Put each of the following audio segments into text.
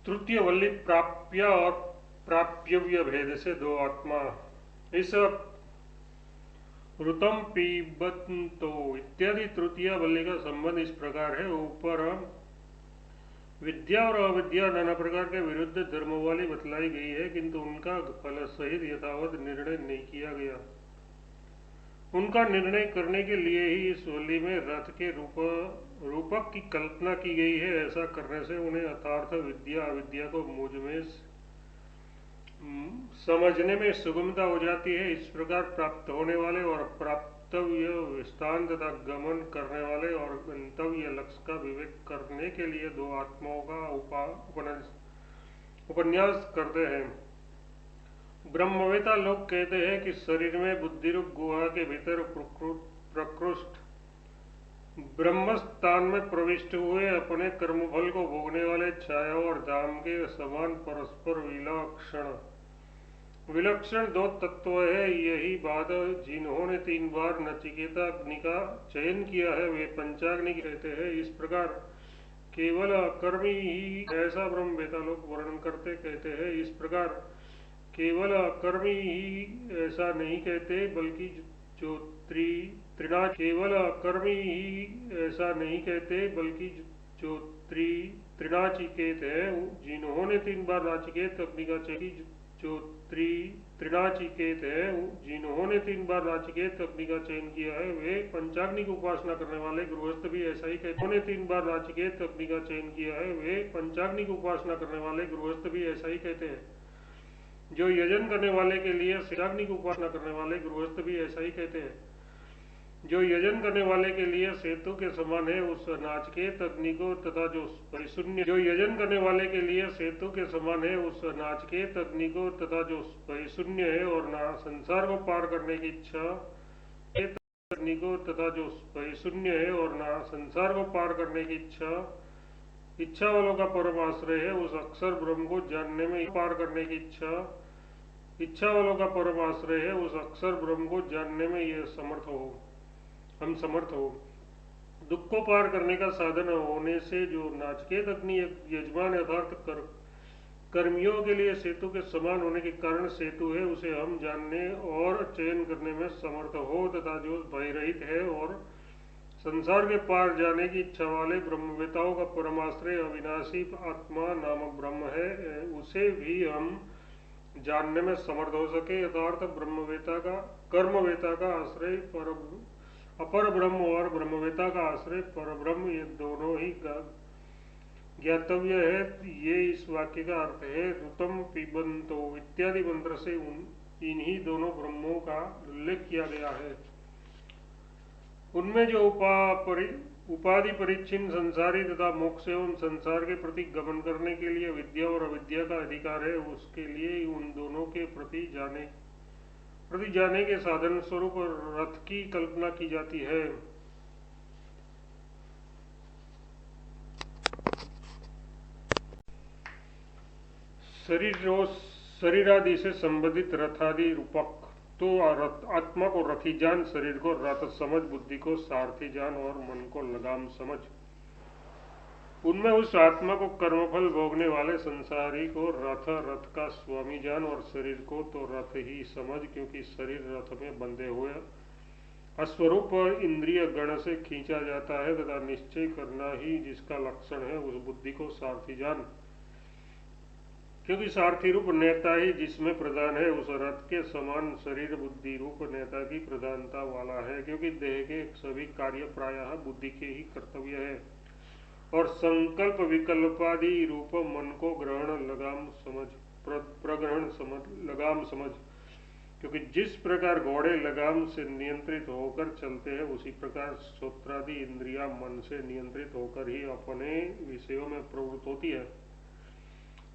तृतीय वल्ली प्राप्य और प्राप्यव्य भेद से दो आत्मा। इस ऋतम पीबंतो इत्यादि तृतीय वल्ली का संबंध इस प्रकार है। ऊपर विद्या और अविद्या नाना प्रकार के विरुद्ध धर्म वाली बतलाई गई है, किंतु उनका फल सहित यथावत निर्णय नहीं किया गया। उनका निर्णय करने के लिए ही इस वल्ली में रथ के रूपक की कल्पना की गई है। ऐसा करने से उन्हें यथार्थ विद्या अविद्या को मुझ में समझने में सुगमता हो जाती है। इस प्रकार प्राप्त होने वाले और प्राप्तव्य स्थान तथा गमन करने वाले और गंतव्य लक्ष्य का विवेक करने के लिए दो आत्माओं का उपन्यास करते हैं। ब्रह्मवेता लोग कहते हैं कि शरीर में बुद्धि रूप गुहा के भीतर प्रकृष्ट ब्रह्मस्थान में प्रविष्ट हुए अपने कर्मफल को भोगने वाले छायाओं और धाम के समान परस्पर विलक्षण दो तत्व है। यही बात जिन्होंने 3 बार नचिकेता अग्नि का चयन किया है वे पंचाग्नि कहते हैं। इस प्रकार केवल अकर्मी ही ऐसा ब्रह्मवेता लोग वर्णन करते कहते हैं। इस प्रकार केवल अकर्मी ही ऐसा नहीं कहते, बल्कि जो त्रिनाचिकेत है जिन्होंने 3 बार नाचिकेत अग्नि का चयन किया है वे पंचाग्नि की उपासना करने वाले गृहस्थ भी ऐसा ही कहते हैं। 3 बार नाचिकेत अग्नि का चयन किया है वे पंचाग्नि की उपासना करने वाले गृहस्थ भी ऐसा ही कहते हैं। जो यजन करने वाले के लिए अग्नि की उपासना करने वाले गृहस्थ भी ऐसा ही कहते हैं। जो यजन करने वाले के लिए सेतु के समान है उस नाचिकेत अग्नि को तथा जो परिशून्य है और संसार को पार करने की इच्छा वालों का परम आश्रय है उस अक्षर ब्रह्म को जानने में यह समर्थ हो। दुख को पार करने का साधन होने से जो नाचिकेत अग्नि यजमान यथार्थ कर्मियों के लिए सेतु के समान होने के कारण सेतु है उसे हम जानने और चयन करने में समर्थ हो, तथा जो भयरहित है और संसार के पार जाने की इच्छा वाले ब्रह्मवेताओं का परमाश्रय अविनाशी आत्मा नामक ब्रह्म है उसे भी हम जानने में समर्थ हो सके। यथार्थ कर्मवेता का आश्रय अपर ब्रह्म और ब्रह्मवेता का आश्रय पर ब्रह्म, ये दोनों ही ज्ञातव्य है। ये इस वाक्य का अर्थ है। ऋतम पिबंतो इत्यादि मंत्र से इन्हीं दोनों ब्रह्मों का उल्लेख किया गया है। उनमें जो उपाधि परिच्छिन्न संसारी तथा मोक्ष एवं संसार के प्रति गमन करने के लिए विद्या और अविद्या का अधिकार है, उसके लिए उन दोनों के प्रति जाने के साधन स्वरूप रथ की कल्पना की जाती है। शरीर आदि से संबंधित रथादि रूपक तो आत्मा को रथी जान, शरीर को रथ समझ, बुद्धि को सारथी जान और मन को लगाम समझ। उनमें उस आत्मा को कर्मफल भोगने वाले संसारी को रथ का स्वामी जान और शरीर को तो रथ ही समझ, क्योंकि शरीर रथ में बंधे हुए अस्वरूप इंद्रिय गण से खींचा जाता है तथा निश्चय करना ही जिसका लक्षण है उस बुद्धि को सारथी जान, क्योंकि सारथी रूप नेता ही जिसमें प्रधान है उस रथ के समान शरीर बुद्धि रूप नेता की प्रधानता वाला है, क्योंकि देह के सभी कार्य प्रायः बुद्धि के ही कर्तव्य है और संकल्प विकल्पादि रूप मन को लगाम समझ, क्योंकि जिस प्रकार घोड़े लगाम से नियंत्रित होकर चलते हैं उसी प्रकार श्रोत्रादि इंद्रियां मन से नियंत्रित होकर ही अपने विषयों में प्रवृत्त होती है।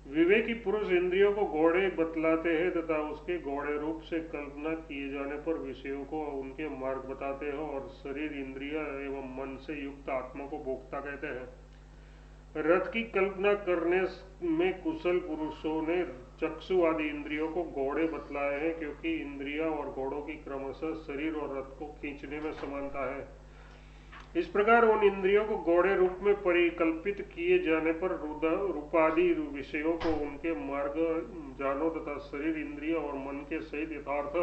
विवेकी पुरुष इंद्रियों को घोड़े बतलाते हैं तथा उसके घोड़े रूप से कल्पना किए जाने पर विषयों को उनके मार्ग बताते हैं और शरीर इंद्रिय एवं मन से युक्त आत्मा को भोक्ता कहते हैं। रथ की कल्पना करने में कुशल पुरुषों ने चक्षु आदि इंद्रियों को घोड़े बतलाए हैं, क्योंकि इंद्रियां और घोड़ों की क्रमशः शरीर और रथ को खींचने में समानता है। इस प्रकार उन इंद्रियों को गौड़े रूप में परिकल्पित किए जाने पर रूपादि विषयों को उनके मार्ग जानो तथा शरीर, इंद्रिय और मन के सहित यथार्थ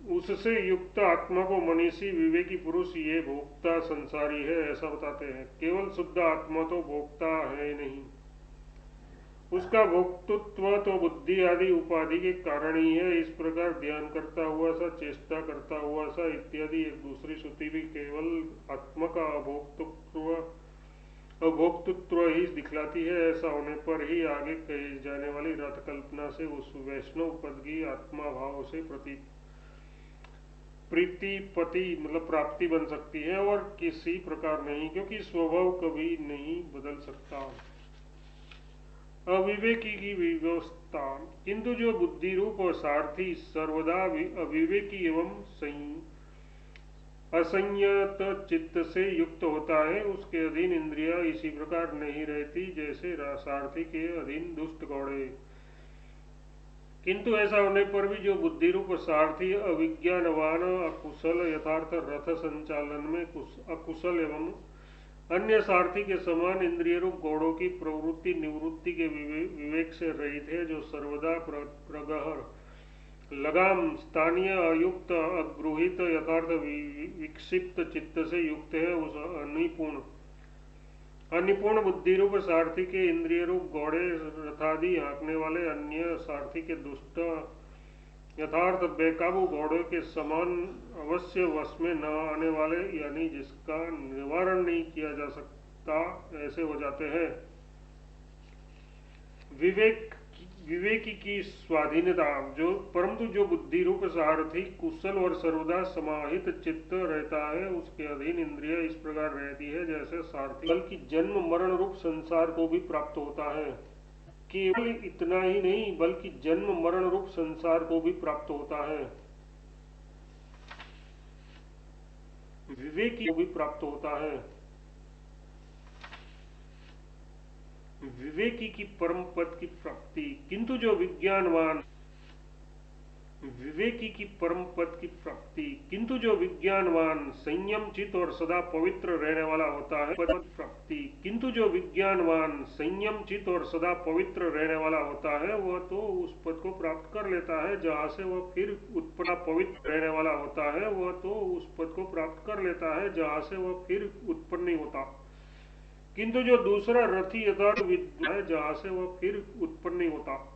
उससे युक्त आत्मा को मनीषी विवेकी पुरुष ये भोक्ता संसारी है ऐसा बताते हैं। केवल शुद्ध आत्मा तो भोक्ता है नहीं, उसका भोक्तृत्व तो बुद्धि आदि उपाधि के कारण ही है। इस प्रकार ध्यान करता हुआ सा, चेष्टा करता हुआ सा इत्यादि एक दूसरी श्रुति भी केवल आत्मा का अभोक्तृत्व ही दिखलाती है। ऐसा होने पर ही आगे कही जाने वाली रथ कल्पना से उस वैष्णव पद की आत्मा भाव से प्रीतिपति मतलब प्राप्ति बन सकती है और किसी प्रकार नहीं, क्योंकि स्वभाव कभी नहीं बदल सकता। अविवेकी की व्यवस्था। किंतु जो बुद्धि रूप और सारथी सर्वदा अविवेकी एवं असंयत चित्त से युक्त होता है, उसके अधीन इंद्रियां इसी प्रकार नहीं रहती जैसे सारथी के अधीन दुष्ट घोड़े। किंतु ऐसा होने पर भी जो बुद्धि रूप सारथी अविज्ञानवान, अकुशल, यथार्थ रथ संचालन में अकुशल एवं अन्य सारथी के समान इंद्रिय रूप घोड़ों की प्रवृत्ति निवृत्ति के विवेक से रहित है, जो सर्वदा प्रगहर, लगाम, स्थानीय, अयुक्त, अगृहित, यथार्थ विक्षिप्त चित्त से युक्त है, उस अनिपुण बुद्धि रूप सारथी के इंद्रिय रूप घोड़े रथादि हाँकने वाले अन्य सारथी के दुष्ट यथार्थ बेकाबू घोड़ों के समान अवश्य वश में न आने वाले, यानी जिसका निवारण नहीं किया जा सकता, ऐसे हो जाते हैं। विवेकी की स्वाधीनता। परंतु जो बुद्धि रूप सारथी कुशल और सर्वदा समाहित चित्त रहता है, उसके अधीन इंद्रिय इस प्रकार रहती है जैसे सारथी बल्कि जन्म मरण रूप संसार को भी प्राप्त होता है। केवल इतना ही नहीं, बल्कि जन्म मरण रूप संसार को भी प्राप्त होता है। विवेकी को भी प्राप्त होता है। विवेकी की परम पद की प्राप्ति। किंतु जो विज्ञानवान संयम चित और सदा पवित्र रहने वाला होता है पद प्राप्ति। किंतु जो विज्ञानवान संयम चित और सदा पवित्र रहने वाला होता है, वह तो उस पद को प्राप्त कर लेता है जहाँ से वह फिर उत्पन्न पवित्र रहने वाला होता है, वह तो उस पद को प्राप्त कर लेता है जहाँ से वह फिर उत्पन्न नहीं होता। किंतु जो दूसरा रथी यथार्थ विद्वान है, जहाँ से वह फिर उत्पन्न नहीं होता।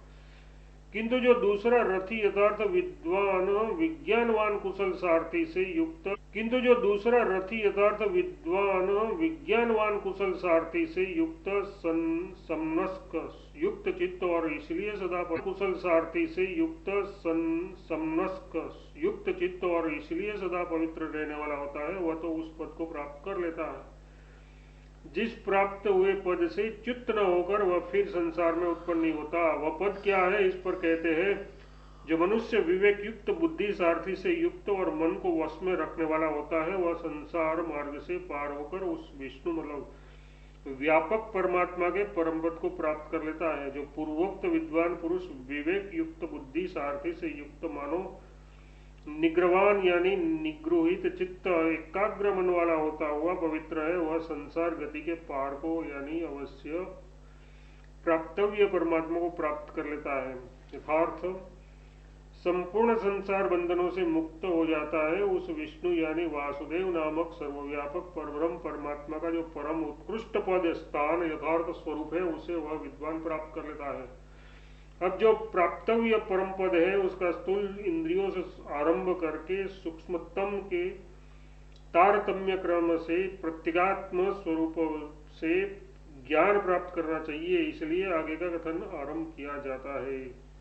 किंतु जो दूसरा रथी यथार्थ विद्वान विज्ञानवान कुशल सारथी से युक्त समनस्क युक्त चित्त और इसलिए सदा पवित्र रहने वाला होता है, वह तो उस पद को प्राप्त कर लेता है। जिस प्राप्त हुए पद से च्युत न होकर वह फिर संसार में उत्पन्न नहीं होता। वह पद क्या है, इस पर कहते हैं, जो मनुष्य विवेक युक्त बुद्धि सारथी से युक्त और मन को वश में रखने वाला होता है, वह संसार मार्ग से पार होकर उस विष्णु मतलब व्यापक परमात्मा के परम पद को प्राप्त कर लेता है। जो पूर्वोक्त विद्वान पुरुष विवेक युक्त बुद्धि सारथी से युक्त मानो निग्रवान यानी निगृहित चित्त एकाग्र मन वाला होता हुआ पवित्र है, वह संसार गति के पहाड़ को यानी अवश्य प्राप्तव्य परमात्मा को प्राप्त कर लेता है। यथार्थ संपूर्ण संसार बंधनों से मुक्त हो जाता है। उस विष्णु यानी वासुदेव नामक सर्वव्यापक परब्रह्म परमात्मा का जो परम उत्कृष्ट पद स्थान यथार्थ स्वरूप है, उसे वह विद्वान प्राप्त कर लेता है। अब जो प्राप्तव्य परम पद है, उसका स्थूल इंद्रियों से आरंभ करके सूक्ष्मतम के तारतम्य क्रम से प्रत्यगात्म स्वरूप से ज्ञान प्राप्त करना चाहिए, इसलिए आगे का कथन आरंभ किया जाता है।